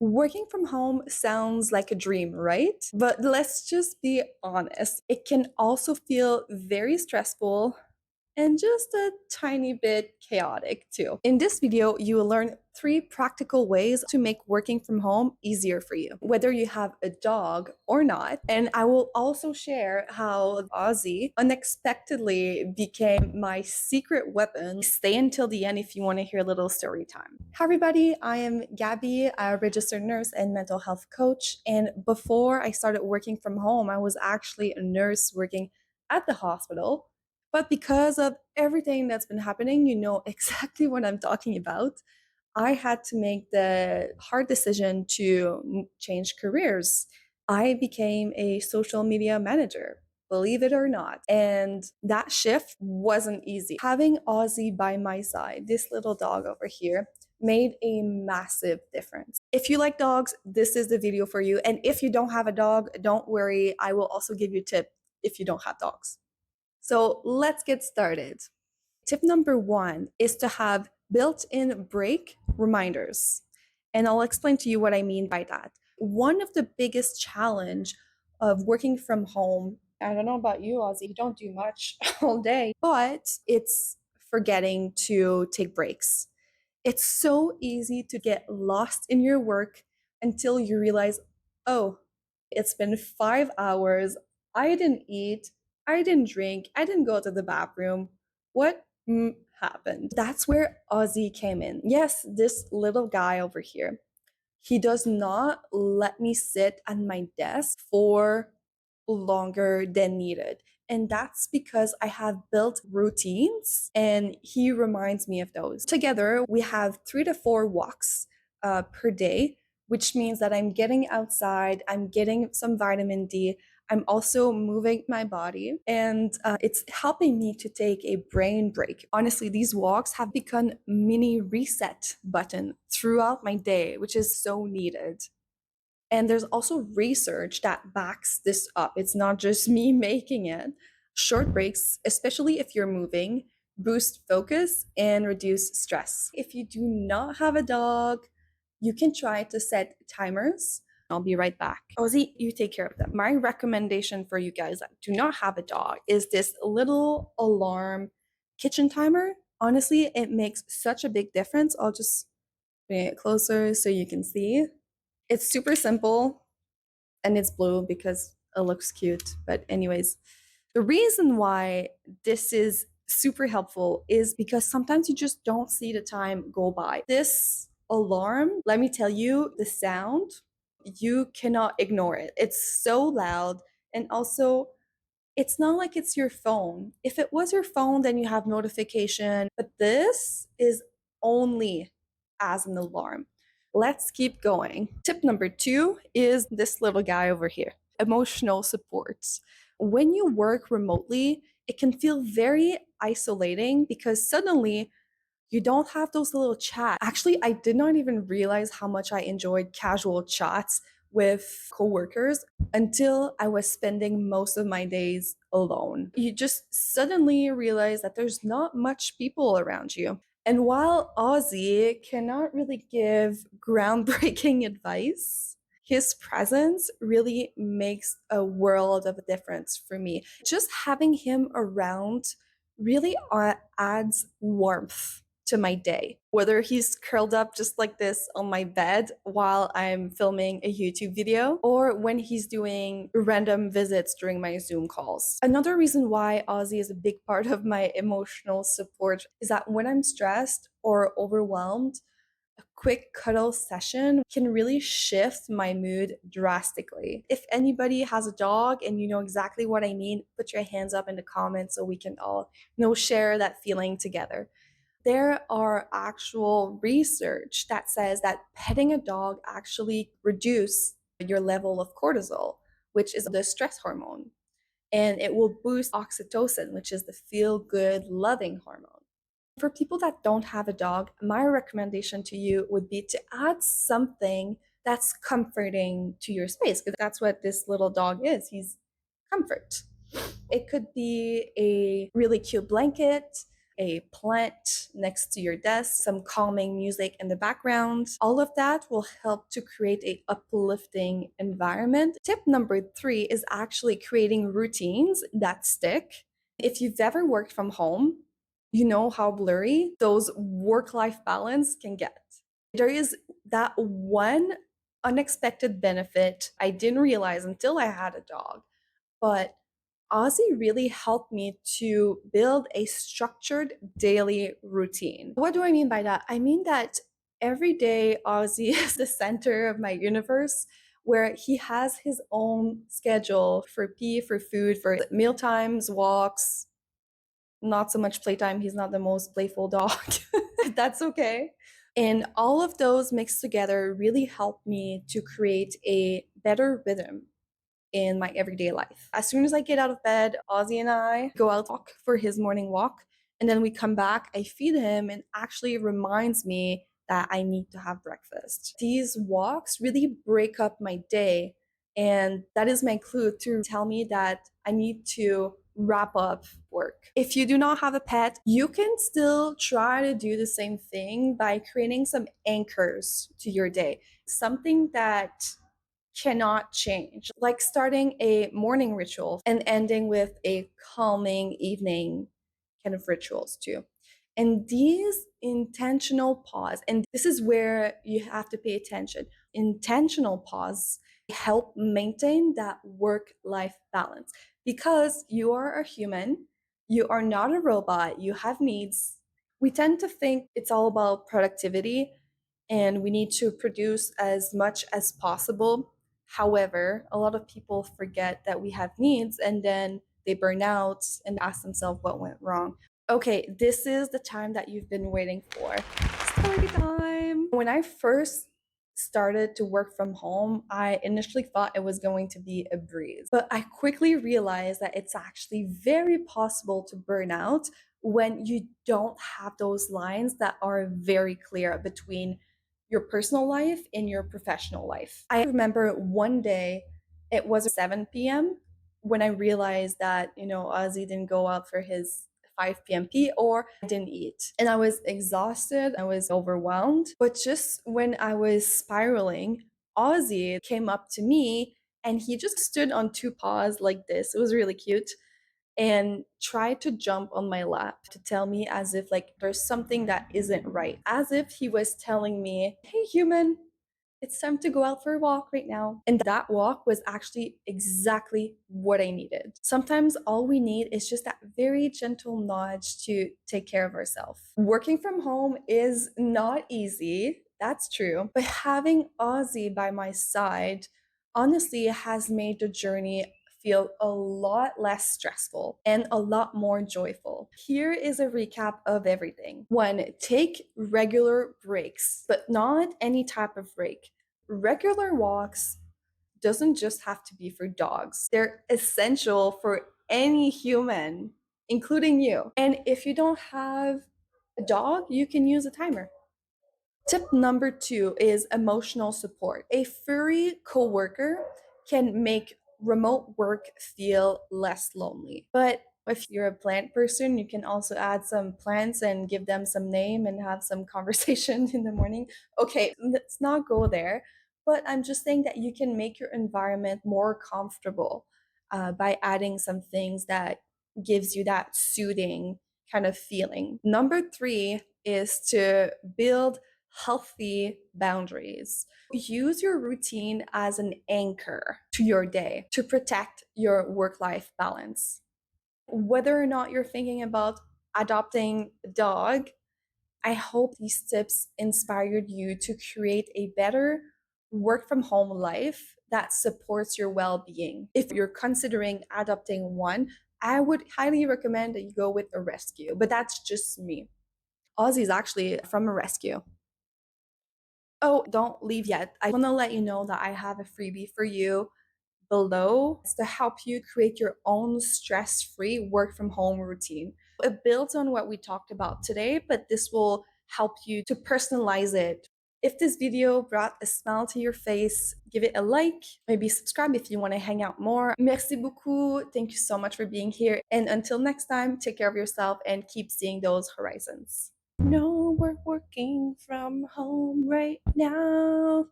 Working from home sounds like a dream, right? But let's just be honest. It can also feel very stressful and just a tiny bit chaotic too. In this video, you will learn 3 practical ways to make working from home easier for you, whether you have a dog or not. And I will also share how Ozzie unexpectedly became my secret weapon. Stay until the end if you want to hear a little story time. Hi everybody, I am Gabby, a registered nurse and mental health coach. And before I started working from home, I was actually a nurse working at the hospital. But because of everything that's been happening, you know exactly what I'm talking about. I had to make the hard decision to change careers. I became a social media manager, believe it or not. And that shift wasn't easy. Having Ozzie by my side, this little dog over here, made a massive difference. If you like dogs, this is the video for you. And if you don't have a dog, don't worry. I will also give you a tip if you don't have dogs. So let's get started. Tip number 1 is to have built-in break reminders. And I'll explain to you what I mean by that. One of the biggest challenge of working from home, I don't know about you, Ozzie, you don't do much all day, but it's forgetting to take breaks. It's so easy to get lost in your work until you realize, oh, it's been 5 hours. I didn't eat. I didn't drink. I didn't go to the bathroom. What happened? That's where Ozzie came in. Yes, this little guy over here. He does not let me sit at my desk for longer than needed. And that's because I have built routines and he reminds me of those. Together, we have 3 to 4 walks per day, which means that I'm getting outside, I'm getting some vitamin D, I'm also moving my body, and it's helping me to take a brain break. Honestly, these walks have become mini reset button throughout my day, which is so needed. And there's also research that backs this up. It's not just me making it. Short breaks, especially if you're moving, boost focus and reduce stress. If you do not have a dog, you can try to set timers. I'll be right back. Ozzie, you take care of them. My recommendation for you guys that do not have a dog is this little alarm kitchen timer. Honestly, it makes such a big difference. I'll just bring it closer so you can see. It's super simple and it's blue because it looks cute. But anyways, the reason why this is super helpful is because sometimes you just don't see the time go by. This alarm, let me tell you, the sound, you cannot ignore it. It's so loud. And also, it's not like it's your phone. If it was your phone, then you have notification. But this is only as an alarm. Let's keep going. Tip number 2 is this little guy over here, emotional support. When you work remotely, it can feel very isolating because suddenly you don't have those little chats. Actually, I did not even realize how much I enjoyed casual chats with coworkers until I was spending most of my days alone. You just suddenly realize that there's not much people around you. And while Ozzie cannot really give groundbreaking advice, his presence really makes a world of a difference for me. Just having him around really adds warmth to my day. Whether he's curled up just like this on my bed while I'm filming a YouTube video, or when he's doing random visits during my Zoom calls. Another reason why Ozzie is a big part of my emotional support is that when I'm stressed or overwhelmed, a quick cuddle session can really shift my mood drastically. If anybody has a dog and you know exactly what I mean, put your hands up in the comments so we can all, share that feeling together. There are actual research that says that petting a dog actually reduce your level of cortisol, which is the stress hormone, and it will boost oxytocin, which is the feel-good, loving hormone. For people that don't have a dog, my recommendation to you would be to add something that's comforting to your space, because that's what this little dog is. He's comfort. It could be a really cute blanket. a plant next to your desk, some calming music in the background. All of that will help to create a uplifting environment. Tip number 3 is actually creating routines that stick. If you've ever worked from home, you know how blurry those work-life balance can get. There is that one unexpected benefit I didn't realize until I had a dog, but Ozzie really helped me to build a structured daily routine. What do I mean by that? I mean that every day Ozzie is the center of my universe, where he has his own schedule for pee, for food, for meal times, walks, not so much playtime. He's not the most playful dog. That's okay. And all of those mixed together really helped me to create a better rhythm in my everyday life. As soon as I get out of bed, Ozzie and I go out walk for his morning walk. And then we come back, I feed him, and actually reminds me that I need to have breakfast. These walks really break up my day. And that is my clue to tell me that I need to wrap up work. If you do not have a pet, you can still try to do the same thing by creating some anchors to your day. Something that cannot change, like starting a morning ritual and ending with a calming evening kind of rituals too. And these intentional pause, and this is where you have to pay attention. Intentional pause help maintain that work-life balance because you are a human, you are not a robot, you have needs. We tend to think it's all about productivity and we need to produce as much as possible. However, a lot of people forget that we have needs and then they burn out and ask themselves what went wrong. Okay, this is the time that you've been waiting for. Story time. When I first started to work from home, I initially thought it was going to be a breeze, but I quickly realized that it's actually very possible to burn out when you don't have those lines that are very clear between your personal life and your professional life. I remember one day, it was 7 p.m. when I realized that, Ozzie didn't go out for his 5 p.m. pee or I didn't eat. And I was exhausted, I was overwhelmed. But just when I was spiraling, Ozzie came up to me and he just stood on two paws like this. It was really cute and tried to jump on my lap to tell me as if like there's something that isn't right. As if he was telling me, "Hey human, it's time to go out for a walk right now." And that walk was actually exactly what I needed. Sometimes all we need is just that very gentle nudge to take care of ourselves. Working from home is not easy, that's true, but having Ozzie by my side honestly has made the journey feel a lot less stressful and a lot more joyful. Here is a recap of everything. 1, take regular breaks, but not any type of break. Regular walks doesn't just have to be for dogs. They're essential for any human, including you. And if you don't have a dog, you can use a timer. Tip number 2 is emotional support. A furry coworker can make remote work feel less lonely. But if you're a plant person, you can also add some plants and give them some name and have some conversation in the morning. Okay, let's not go there. But I'm just saying that you can make your environment more comfortable by adding some things that gives you that soothing kind of feeling. Number 3 is to build healthy boundaries. Use your routine as an anchor to your day to protect your work-life balance. Whether or not you're thinking about adopting a dog, I hope these tips inspired you to create a better work from home life that supports your well-being. If you're considering adopting one, I would highly recommend that you go with a rescue, but that's just me. Ozzie is actually from a rescue. Oh, don't leave yet. I want to let you know that I have a freebie for you below. It's to help you create your own stress-free work from home routine. It builds on what we talked about today, but this will help you to personalize it If this video brought a smile to your face, give it a like, maybe subscribe if you want to hang out more. Merci beaucoup. Thank you so much for being here. And until next time, take care of yourself and keep seeing those horizons. No, we're working from home right now.